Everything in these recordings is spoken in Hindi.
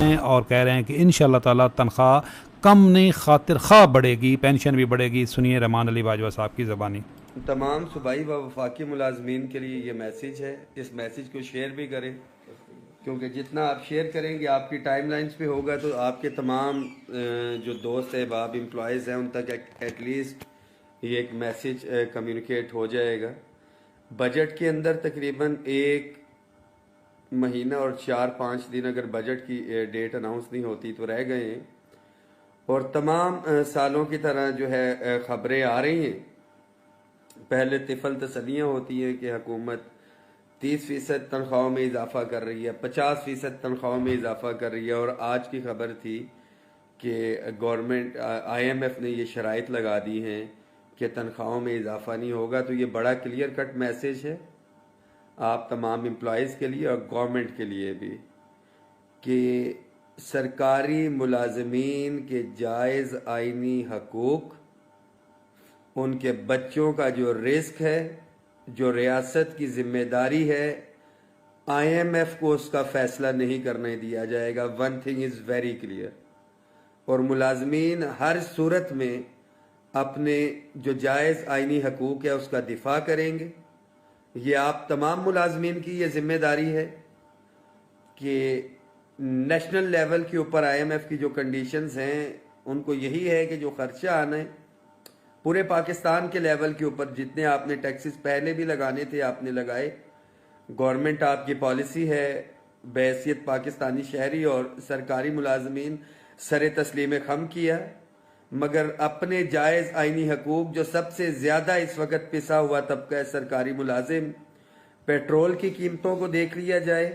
हैं और कह रहे हैं कि इंशाअल्लाह ताला तनख्वाह कम नहीं खातिर खा बढ़ेगी, पेंशन भी बढ़ेगी। सुनिए रहमान अली बाजवा साहब की ज़बानी। तमाम सूबाई व वफाकी मुलाजमीन के लिए ये मैसेज है। इस मैसेज को शेयर भी करें, क्योंकि जितना आप शेयर करेंगे आपकी टाइमलाइंस पे होगा तो आपके तमाम जो दोस्त अहबाब एम्प्लॉयज़ हैं उन तक एटलीस्ट ये एक मैसेज कम्युनिकेट हो जाएगा। बजट के अंदर तकरीबन एक महीना और 4-5 दिन अगर बजट की डेट अनाउंस नहीं होती तो रह गए हैं, और तमाम सालों की तरह जो है ख़बरें आ रही हैं। पहले तिफल तसलियाँ होती हैं कि हुकूमत 30% तनख्वाहों में इजाफा कर रही है, 50% तनख्वाहों में इजाफा कर रही है, और आज की खबर थी कि गवर्नमेंट IMF ने ये शराइत लगा दी हैं कि तनख्वाहों में इजाफा नहीं होगा। तो ये बड़ा क्लियर कट मैसेज है आप तमाम एम्प्लॉयज़ के लिए और गवर्नमेंट के लिए भी कि सरकारी मुलाजमीन के जायज़ आइनी हकूक़, उनके बच्चों का जो रिस्क है, जो रियासत की जिम्मेदारी है, IMF को उसका फैसला नहीं करने दिया जाएगा। One thing is very clear. और मुलाजमीन हर सूरत में अपने जो जायज़ आइनी हकूक़ है उसका दिफा करेंगे। ये आप तमाम मुलाजमीन की ये जिम्मेदारी है कि नेशनल लेवल के ऊपर IMF की जो कंडीशंस हैं उनको यही है कि जो खर्चा आना है पूरे पाकिस्तान के लेवल के ऊपर, जितने आपने टैक्सेस पहले भी लगाने थे आपने लगाए। गवर्नमेंट आपकी पॉलिसी है बहैसियत पाकिस्तानी शहरी और सरकारी मुलाजमीन सर तस्लीम खम किया, मगर अपने जायज़ आइनी हकूक़ जो सबसे ज़्यादा इस वक्त पिसा हुआ तबका है सरकारी मुलाजिम, पेट्रोल की कीमतों को देख लिया जाए,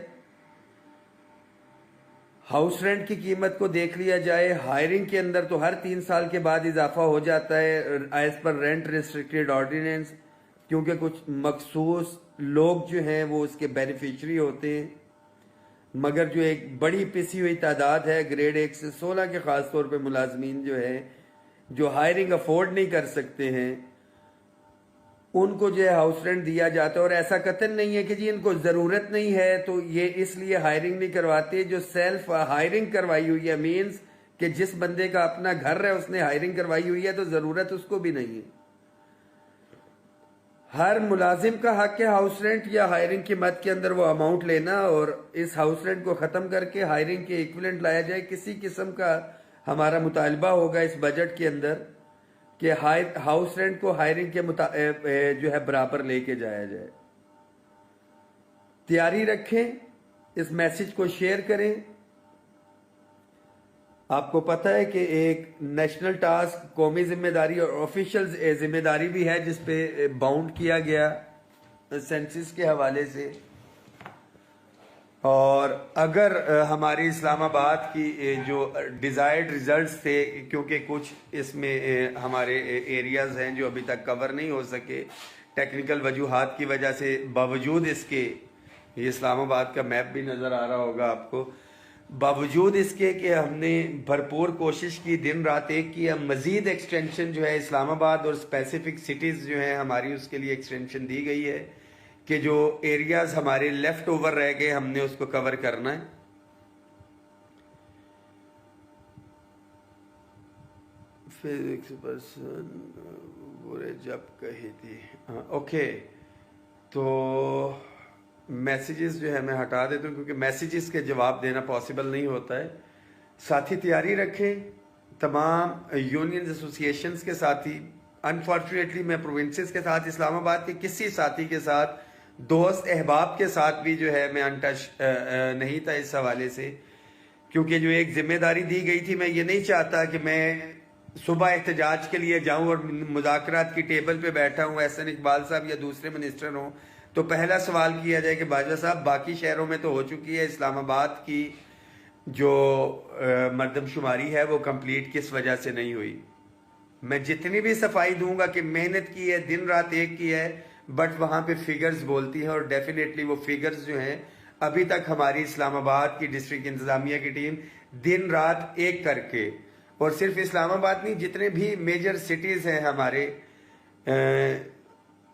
हाउस रेंट की कीमत को देख लिया जाए। हायरिंग के अंदर तो हर 3 साल के बाद इजाफा हो जाता है as per rent restricted ordinance, क्योंकि कुछ मखसूस लोग जो हैं वो उसके बेनिफिशरी होते हैं। मगर जो एक बड़ी पिसी हुई तादाद है ग्रेड 1 से 16 के ख़ास तौर पे मुलाजमीन जो है जो हायरिंग अफोर्ड नहीं कर सकते हैं, उनको जो है हाउस रेंट दिया जाता है। और ऐसा कतन नहीं है कि जी इनको ज़रूरत नहीं है तो ये इसलिए हायरिंग नहीं करवाते। जो सेल्फ हायरिंग करवाई हुई है, मीन्स कि जिस बंदे का अपना घर है उसने हायरिंग करवाई हुई है तो ज़रूरत उसको भी नहीं है। हर मुलाजिम का हक है हाउस रेंट या हायरिंग की मद के अंदर वो अमाउंट लेना, और इस हाउस रेंट को ख़त्म करके हायरिंग के इक्विवेलेंट लाया जाए। किसी किस्म का हमारा मुतालबा होगा इस बजट के अंदर कि हाउस रेंट को हायरिंग के जो है बराबर लेके जाया जाए। तैयारी रखें, इस मैसेज को शेयर करें। आपको पता है कि एक नेशनल टास्क, कौमी जिम्मेदारी और ऑफिशियल जिम्मेदारी भी है जिसपे बाउंड किया गया सेंसस के हवाले से। और अगर हमारी इस्लामाबाद की जो डिज़ायर्ड रिजल्ट्स थे, क्योंकि कुछ इसमें हमारे एरियाज़ हैं जो अभी तक कवर नहीं हो सके टेक्निकल वजूहात की वजह से, बावजूद इसके, ये इस्लामाबाद का मैप भी नज़र आ रहा होगा आपको, बावजूद इसके कि हमने भरपूर कोशिश की, दिन रात एक की, मज़ीद एक्सटेंशन जो है इस्लामाबाद और स्पेसिफिक सिटीज़ जो हैं हमारी उसके लिए एक्सटेंशन दी गई है कि जो एरियाज हमारे लेफ्ट ओवर रह गए हमने उसको कवर करना है। फिजिक्स पर्सन बुरे जब कही थी, ओके। तो मैसेजेस जो है मैं हटा देता हूँ क्योंकि मैसेजेस के जवाब देना पॉसिबल नहीं होता है। साथी तैयारी रखें, तमाम यूनियन एसोसिएशंस के साथी, अनफॉर्चुनेटली मैं प्रोविंसेस के साथ, इस्लामाबाद के किसी साथी के साथ, दोस्त अहबाब के साथ भी जो है मैं अनटच नहीं था इस हवाले से, क्योंकि जो एक जिम्मेदारी दी गई थी, मैं ये नहीं चाहता कि मैं सुबह एहतजाज के लिए जाऊं और मुज़ाकरात की टेबल पे बैठा हूं, एहसन इकबाल साहब या दूसरे मिनिस्टर हों तो पहला सवाल किया जाए कि बाजवा साहब बाकी शहरों में तो हो चुकी है, इस्लामाबाद की जो मरदमशुमारी है वो कंप्लीट किस वजह से नहीं हुई। मैं जितनी भी सफाई दूंगा कि मेहनत की है, दिन रात एक की है, बट वहां पे फिगर्स बोलती हैं, और डेफिनेटली वो फिगर्स जो हैं अभी तक हमारी इस्लामाबाद की डिस्ट्रिक्ट इंतजामिया की टीम दिन रात एक करके, और सिर्फ इस्लामाबाद नहीं जितने भी मेजर सिटीज हैं हमारे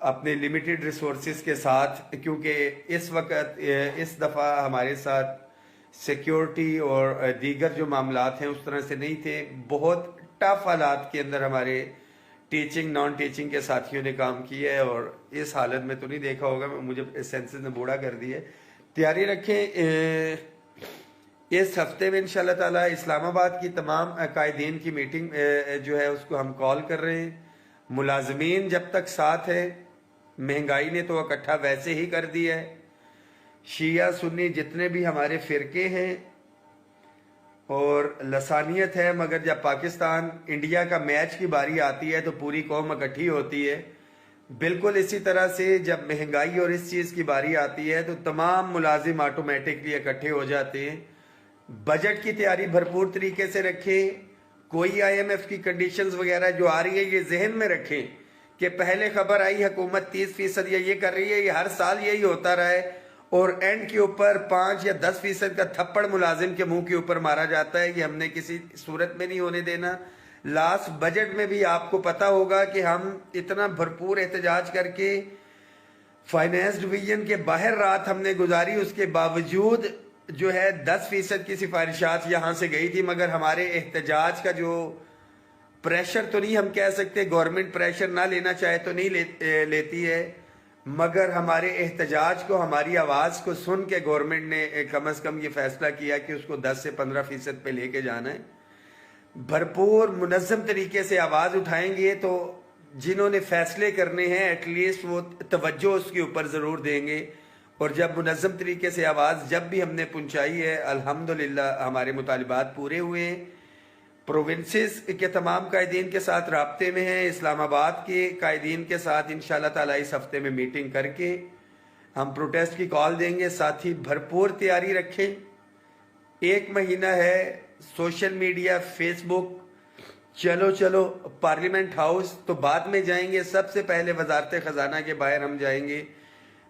अपने लिमिटेड रिसोर्सेज के साथ, क्योंकि इस वक्त इस दफ़ा हमारे साथ सिक्योरिटी और दीगर जो मामलात हैं उस तरह से नहीं थे। बहुत टफ हालात के अंदर हमारे टीचिंग नॉन टीचिंग के साथियों ने काम किया है, और इस हालत में तो नहीं देखा होगा, मुझे सेंसेस ने बूढ़ा कर दिया। तैयारी रखें। इस हफ्ते में इंशाल्लाह ताला इस्लामाबाद की तमाम कायदीन की मीटिंग जो है उसको हम कॉल कर रहे हैं। मुलाजमीन जब तक साथ है, महंगाई ने तो इकट्ठा वैसे ही कर दिया है। शिया सुन्नी जितने भी हमारे फिरके हैं और लसानियत है, मगर जब पाकिस्तान इंडिया का मैच की बारी आती है तो पूरी कौम इकट्ठी होती है। बिल्कुल इसी तरह से जब महंगाई और इस चीज़ की बारी आती है तो तमाम मुलाजिम ऑटोमेटिकली इकट्ठे हो जाते हैं। बजट की तैयारी भरपूर तरीके से रखें। कोई IMF की कंडीशंस वगैरह जो आ रही है ये जहन में रखें कि पहले खबर आई हुकूमत 30% ये कर रही है, ये हर साल यही होता रहा है, और एंड के ऊपर 5 या 10% का थप्पड़ मुलाजिम के मुंह के ऊपर मारा जाता है। ये हमने किसी सूरत में नहीं होने देना। लास्ट बजट में भी आपको पता होगा कि हम इतना भरपूर एहतजाज करके फाइनेंस डिवीजन के बाहर रात हमने गुजारी, उसके बावजूद जो है 10% की सिफारिशात यहां से गई थी, मगर हमारे एहतजाज का जो प्रेशर तो नहीं हम कह सकते, गवर्नमेंट प्रेशर ना लेना चाहे तो नहीं लेती है, मगर हमारे एहतजाज को, हमारी आवाज को सुन के गवर्नमेंट ने कम से कम ये फैसला किया कि उसको 10 से 15% पे लेके जाना है। भरपूर मुनज़्ज़म तरीके से आवाज उठाएंगे तो जिन्होंने फैसले करने हैं एटलीस्ट वो तवज्जो उसके ऊपर जरूर देंगे। और जब मुनज़्ज़म तरीके से आवाज़ जब भी हमने पहुंचाई है, अल्हम्दुलिल्लाह हमारे मुतालिबात पूरे हुए हैं। प्रोविंसेस के तमाम कायदीन के साथ राब्ते में हैं। इस्लामाबाद के कायदीन के साथ इंशाल्लाह ताला इस हफ्ते में मीटिंग करके हम प्रोटेस्ट की कॉल देंगे। साथ ही भरपूर तैयारी रखें। 1 महीना है, सोशल मीडिया, फेसबुक, चलो चलो पार्लियामेंट हाउस तो बाद में जाएंगे। सबसे पहले वजारत खजाना के बाहर हम जाएंगे।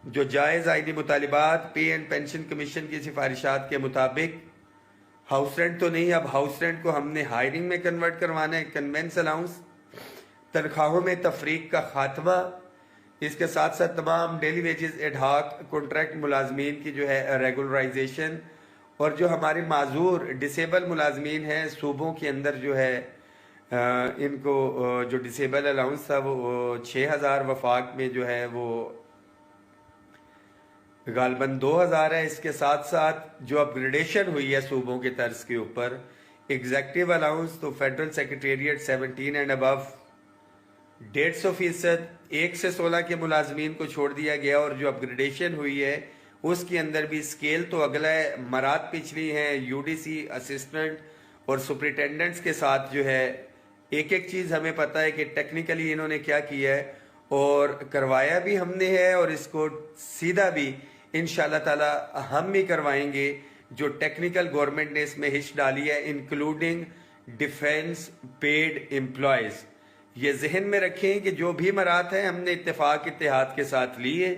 जो जायज़ आईनी मुतालिबात, पे एंड पेंशन कमीशन की सिफारिशात के मुताबिक हाउस रेंट तो नहीं, अब हाउस रेंट को हमने हायरिंग में कन्वर्ट करवाना है। कन्वेंस अलाउंस, तनख्वाहों में तफरीक का खात्मा, इसके साथ साथ तमाम डेली वेजेस, एडहॉक, कॉन्ट्रैक्ट मुलाजमीन की जो है रेगुलराइजेशन, और जो हमारे माजूर डिसेबल मुलाजमीन हैं सूबों के अंदर जो है इनको जो डिसेबल अलाउंस था वो 6000 वफाक में जो है वो गालबन 2000 है। इसके साथ साथ जो अपग्रेडेशन हुई है सूबों के तर्ज के ऊपर, एग्जेक्टिव अलाउंस तो फेडरल सेक्रेटेरिएट 17 एंड अबव 150%, 1 से 16 के मुलाजमीन को छोड़ दिया गया। और जो अपग्रेडेशन हुई है उसके अंदर भी स्केल तो अगला है, मराद पिछली हैं, UDC असिस्टेंट और सुपरिटेंडेंट्स के साथ जो है एक एक चीज़ हमें पता है कि टेक्निकली इन्होंने क्या किया है, और करवाया भी हमने है, और इसको सीधा भी इंशाल्लाह ताला हम भी करवाएंगे। जो टेक्निकल गवर्नमेंट ने इसमें हिस्स डाली है, इंक्लूडिंग डिफेंस पेड एम्प्लॉयज, ये जहन में रखें कि जो भी मरात है हमने इत्तेफाक इत्तेहाद के साथ लिए।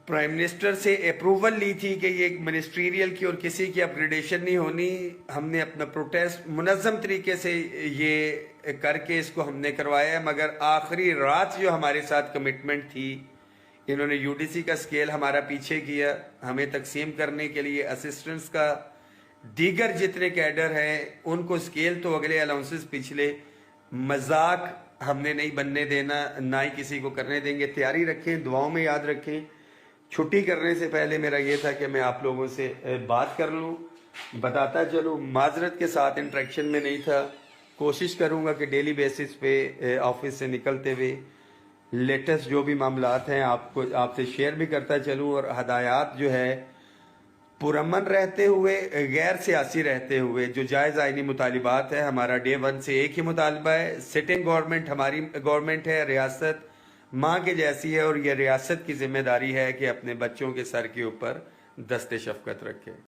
प्राइम मिनिस्टर से अप्रूवल ली थी कि ये मिनिस्ट्रियल की और किसी की अपग्रेडेशन नहीं होनी। हमने अपना प्रोटेस्ट मुनज़्ज़म तरीके से ये करके इसको हमने करवाया है, मगर आखिरी रात जो हमारे साथ कमिटमेंट थी, इन्होंने UDC का स्केल हमारा पीछे किया, हमें तकसीम करने के लिए असिस्टेंट्स का, दीगर जितने कैडर हैं उनको स्केल तो अगले अलाउंसेस पिछले, मजाक हमने नहीं बनने देना, ना ही किसी को करने देंगे। तैयारी रखें, दुआओं में याद रखें। छुट्टी करने से पहले मेरा ये था कि मैं आप लोगों से बात कर लूँ, बताता चलूँ, माजरत के साथ इंटरेक्शन में नहीं था। कोशिश करूँगा कि डेली बेसिस पे ऑफिस से निकलते हुए लेटेस्ट जो भी मामलात हैं आपसे शेयर भी करता चलूँ, और हदायत जो है पुरअमन रहते हुए, गैर सियासी रहते हुए, जो जायज़ आईनी मुतालिबात है, हमारा डे 1 से एक ही मुतालबा है। सिटिंग गवर्नमेंट हमारी गवर्नमेंट है, रियासत माँ के जैसी है, और यह रियासत की जिम्मेदारी है कि अपने बच्चों के सर के ऊपर दस्ते शफकत रखे।